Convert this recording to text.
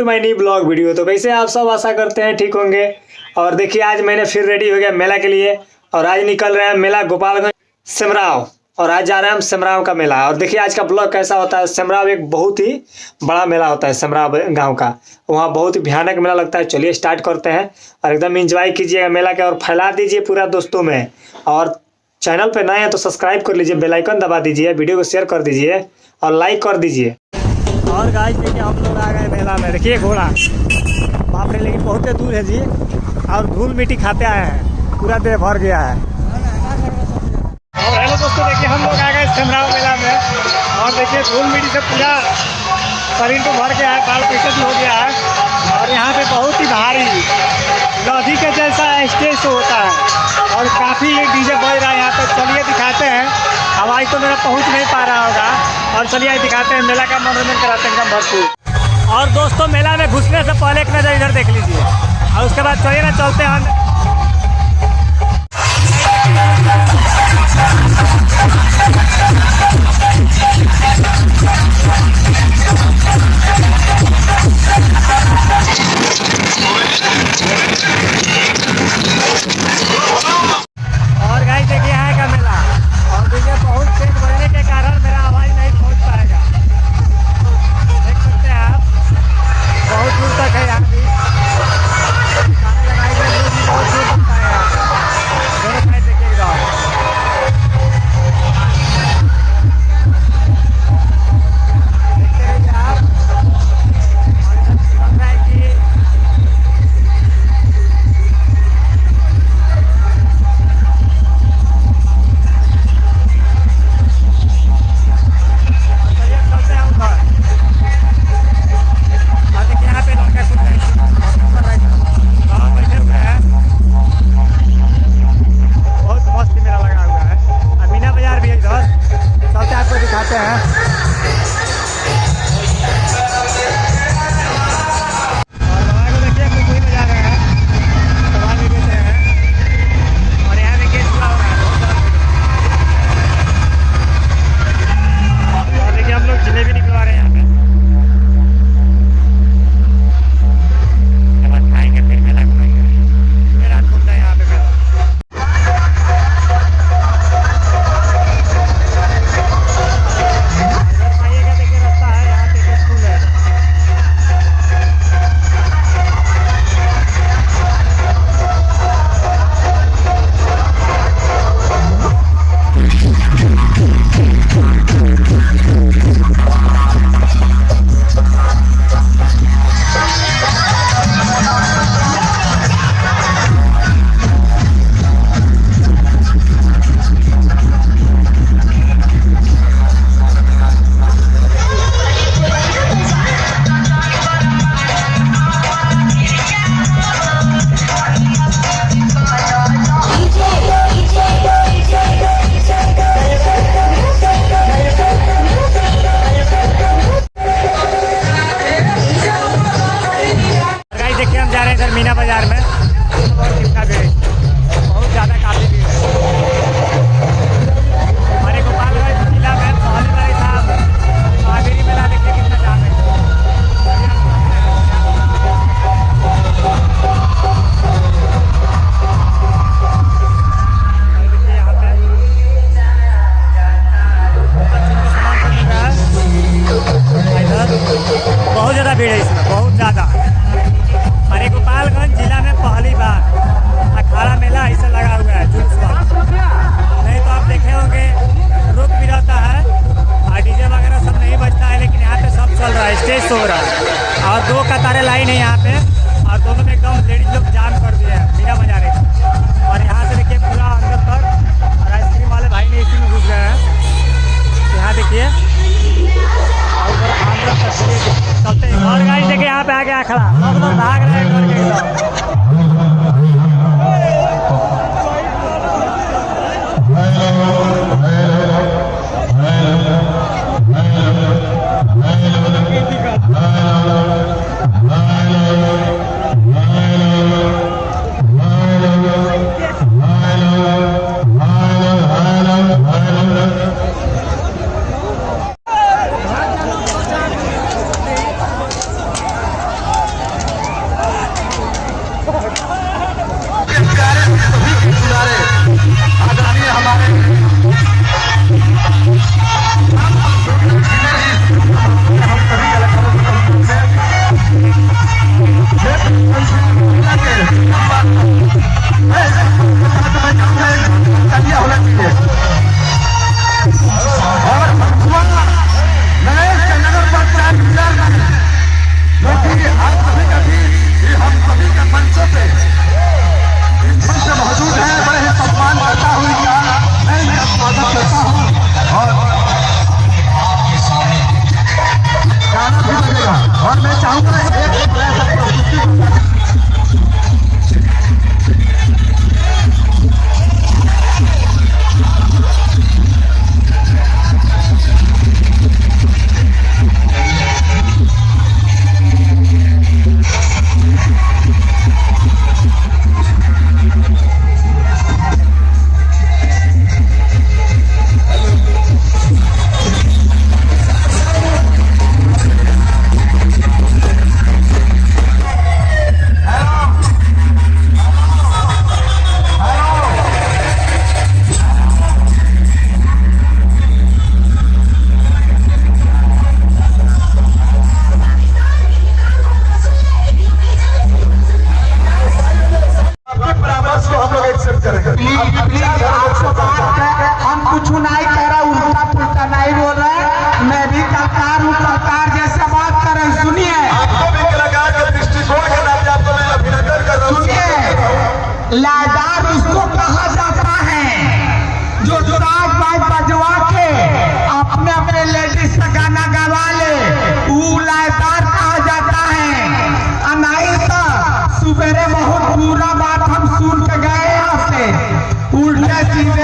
My new blog video. तो कैसे आप सब, आशा करते हैं ठीक होंगे। और देखिए आज मैंने फिर रेडी हो गया मेला के लिए और आज निकल रहे हैं मेला गोपालगंज सिमराव। और आज जा रहे हैं हम सिमराव का मेला। और देखिए आज का ब्लॉग कैसा होता है। सिमराव एक बहुत ही बड़ा मेला होता है सिमराव गांव का, वहाँ बहुत ही भयानक मेला लगता है। चलिए स्टार्ट करते हैं और एकदम एंजॉय कीजिएगा मेला के और फैला दीजिए पूरा दोस्तों में। और चैनल पे नए हैं तो सब्सक्राइब कर लीजिए, बेल आइकन दबा दीजिए, वीडियो को शेयर कर दीजिए और लाइक कर दीजिए। और गाइस देखिए हम लोग आ गए मेला में। देखिए घोड़ा बाप रे, लेकिन बहुत दूर है जी। और धूल मिट्टी खाते आए हैं, पूरा देह भर गया है। और हेलो दोस्तों, देखिए हम लोग आ गए सिमराव मेला में और देखिए धूल मिट्टी से पूरा शरीर तो भर गया है, बाल पैसे हो गया है। और यहाँ पे बहुत ही भारी लधी के जैसा स्टेज होता है और काफ़ी डीजे बज रहा है यहाँ पे। चलिए दिखाते हैं, आवाज़ तो मेरा पहुँच नहीं पा रहा होगा। और चलिए दिखाते हैं, मेला का मनोरंजन कराते हैं एकदम भरपूर। और दोस्तों मेला में घुसने से पहले एक नज़र इधर देख लीजिए और उसके बाद चलिए ना चलते हैं। और गाइस देखिए यहाँ का मेला और देखिए बहुत तेज बजने के कारण मेरा आवाज़ नहीं पहुँच पाएगा। देख सकते हैं आप, बहुत दूर तक है यहाँ भी गाने लगाए गए लोग भी बहुत दूर तक आए हैं। दोनों साइड देखिए इधर देखते रहिए आप। और लग रहा है कि मीना बाजार में कितना भीड़, बहुत ज़्यादा काफ़ी भीड़ है। हमारे गोपालगंज जिला में पहले बार था महावीर मेला, देखिए कितना जाम है। यहाँ पे इधर बहुत ज़्यादा भीड़ है, इसमें बहुत ज़्यादा। हमारे गोपालगंज जिला में पहली बार अखाड़ा मेला ऐसा लगा हुआ है जुलूस वाला। नहीं तो आप देखे होंगे रुक भी रहता है और डीजे वगैरह सब नहीं बजता है, लेकिन यहाँ पे सब चल रहा है, स्टेज शो हो रहा है। और दो कतारें लाइन है यहाँ पे और दोनों में एकदम लेडीज लोग जाम कर दिए हैं मीना बाजार में। और यहाँ से देखिए पूरा अंदर तक, और आइसक्रीम वाले भाई ने इसी में घुस गए हैं। यहाँ देखिए चलते हैं। और गाइस देखिए यहाँ पे आ गया खड़ा, सब लोग भाग रहे हैं घर के। आपको बात है, हम कुछ नहीं कह रहे, उल्टा पुल्टा नहीं बोल रहे। मैं भी कलाकार हूँ, कलाकार जैसे बात कर रहे। सुनिए, आपको भी कलाकार के दृष्टिकोण के नाते आपको मैं अभिनंदन कर रहा हूँ। सुनिए, लादार उसको कहा जाता है जो साज बाज बजवा के अपने अपने लेडीज का गाना गवा ले, वो लादार कहा जाता है। नहीं तो सुबेरे बहुत बुरा बात हम सुन के गए यहाँ से, उल्टे सीधे